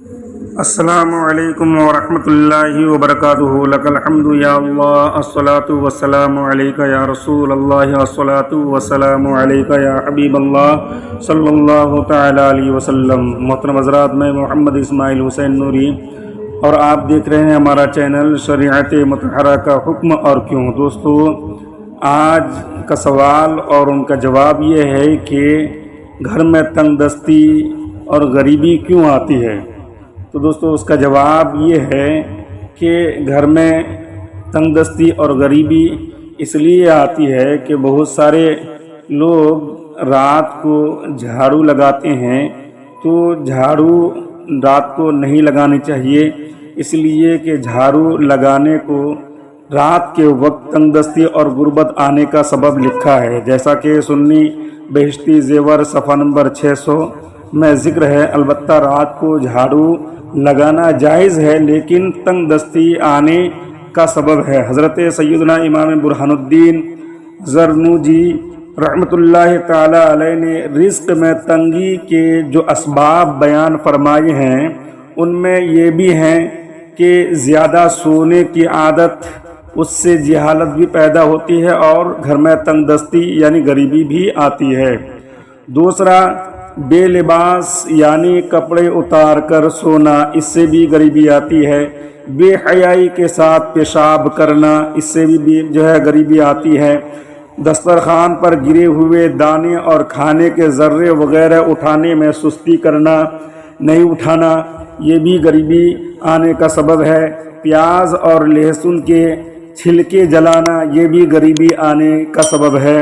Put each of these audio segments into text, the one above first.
السلام علیکم ورحمۃ اللہ وبرکاتہ۔ لک الحمد یا اللہ، الصلاۃ والسلام علیک یا رسول اللہ، الصلاۃ والسلام علیک یا حبیب اللہ صلی اللہ تعالی علیہ وسلم۔ محترم حضرات، میں محمد اسماعیل حسین نوری اور آپ دیکھ رہے ہیں ہمارا چینل شریعت مطہرہ کا حکم اور کیوں۔ دوستو، آج کا سوال اور ان کا جواب یہ ہے کہ گھر میں تنگ دستی اور غریبی کیوں آتی ہے؟ تو دوستو، اس کا جواب یہ ہے کہ گھر میں تنگ دستی اور غریبی اس لیے آتی ہے کہ بہت سارے لوگ رات کو جھاڑو لگاتے ہیں، تو جھاڑو رات کو نہیں لگانی چاہیے، اس لیے کہ جھاڑو لگانے کو رات کے وقت تنگ دستی اور غربت آنے کا سبب لکھا ہے، جیسا کہ سنی بہشتی زیور صفحہ نمبر 600 میں ذکر ہے۔ البتہ رات کو جھاڑو لگانا جائز ہے، لیکن تنگ دستی آنے کا سبب ہے۔ حضرت سیدنا امام برہان الدین زرنوجی رحمۃ اللہ تعالی علیہ نے رزق میں تنگی کے جو اسباب بیان فرمائے ہیں، ان میں یہ بھی ہیں کہ زیادہ سونے کی عادت، اس سے جہالت بھی پیدا ہوتی ہے اور گھر میں تنگ دستی یعنی غریبی بھی آتی ہے۔ دوسرا، بے لباس یعنی کپڑے اتار کر سونا، اس سے بھی غریبی آتی ہے۔ بے حیائی کے ساتھ پیشاب کرنا، اس سے بھی غریبی آتی ہے۔ دسترخوان پر گرے ہوئے دانے اور کھانے کے ذرے وغیرہ اٹھانے میں سستی کرنا، نہیں اٹھانا، یہ بھی غریبی آنے کا سبب ہے۔ پیاز اور لہسن کے چھلکے جلانا، یہ بھی غریبی آنے کا سبب ہے۔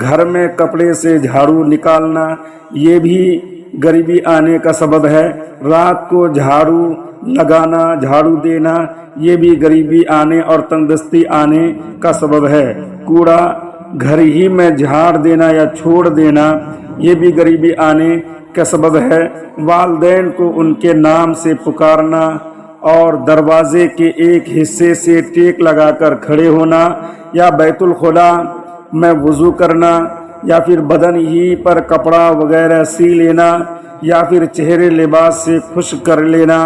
گھر میں کپڑے سے جھاڑو نکالنا، یہ بھی غریبی آنے کا سبب ہے۔ رات کو جھاڑو لگانا، جھاڑو دینا، یہ بھی غریبی آنے اور تنگ دستی آنے کا سبب ہے۔ کوڑا گھر ہی میں جھاڑ دینا یا چھوڑ دینا، یہ بھی غریبی آنے کا سبب ہے۔ والدین کو ان کے نام سے پکارنا اور دروازے کے ایک حصے سے ٹیک لگا کر کھڑے ہونا، یا بیت الخلاء میں وضو کرنا، یا پھر بدن ہی پر کپڑا وغیرہ سی لینا، یا پھر چہرے لباس سے خشک کر لینا۔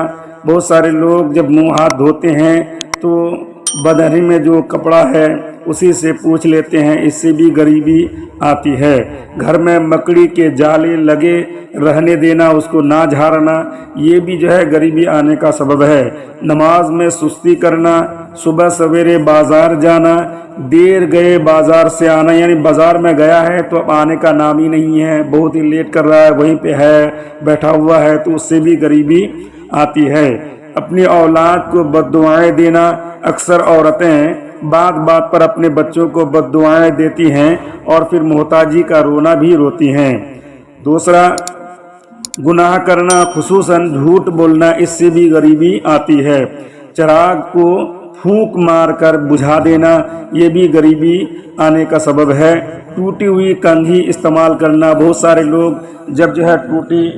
بہت سارے لوگ جب منہ ہاتھ دھوتے ہیں تو بدن میں جو کپڑا ہے اسی سے پوچھ لیتے ہیں، اس سے بھی غریبی آتی ہے۔ گھر میں مکڑی کے جالے لگے رہنے دینا، اس کو نہ جھاڑنا، یہ بھی غریبی آنے کا سبب ہے۔ نماز میں سستی کرنا، صبح سویرے بازار جانا، دیر گئے بازار سے آنا، یعنی بازار میں گیا ہے تو اب آنے کا نام ہی نہیں ہے، بہت ہی لیٹ کر رہا ہے، وہیں پہ ہے بیٹھا ہوا ہے، تو اس سے بھی غریبی آتی ہے۔ اپنی اولاد کو بد دعائیں دینا، اکثر عورتیں بات بات پر اپنے بچوں کو بد دعائیں دیتی ہیں اور پھر محتاجی کا رونا بھی روتی ہیں۔ دوسرا، گناہ کرنا، خصوصاً جھوٹ بولنا، اس سے بھی غریبی آتی ہے۔ چراغ کو پھونک مار کر بجھا دینا، یہ بھی غریبی آنے کا سبب ہے۔ ٹوٹی ہوئی کنگھی استعمال کرنا، بہت سارے لوگ جب ٹوٹی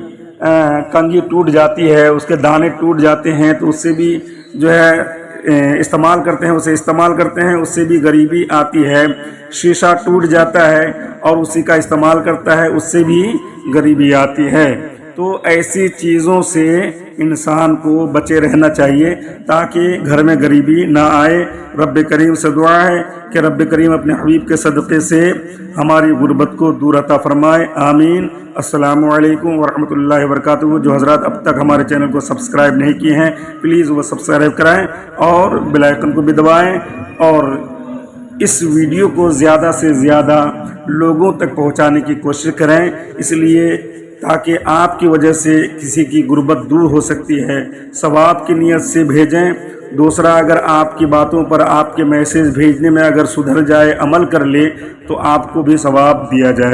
کنگھی ٹوٹ جاتی ہے، اس کے دانے ٹوٹ جاتے ہیں تو اس سے بھی استعمال کرتے ہیں، اس سے بھی غریبی آتی ہے۔ شیشہ ٹوٹ جاتا ہے اور اسی کا استعمال کرتا ہے، اس سے بھی غریبی آتی ہے۔ تو ایسی چیزوں سے انسان کو بچے رہنا چاہیے تاکہ گھر میں غریبی نہ آئے۔ رب کریم سے دعا ہے کہ رب کریم اپنے حبیب کے صدقے سے ہماری غربت کو دور عطا فرمائے، آمین۔ السلام علیکم ورحمۃ اللہ وبرکاتہ۔ جو حضرات اب تک ہمارے چینل کو سبسکرائب نہیں کیے ہیں، پلیز وہ سبسکرائب کرائیں اور بیل آئیکن کو بھی دبائیں، اور اس ویڈیو کو زیادہ سے زیادہ لوگوں تک پہنچانے کی کوشش کریں، اس لیے تاکہ آپ کی وجہ سے کسی کی غربت دور ہو سکتی ہے۔ ثواب کی نیت سے بھیجیں۔ دوسرا، اگر آپ کی باتوں پر آپ کے میسیج بھیجنے میں اگر سدھر جائے، عمل کر لے، تو آپ کو بھی ثواب دیا جائے۔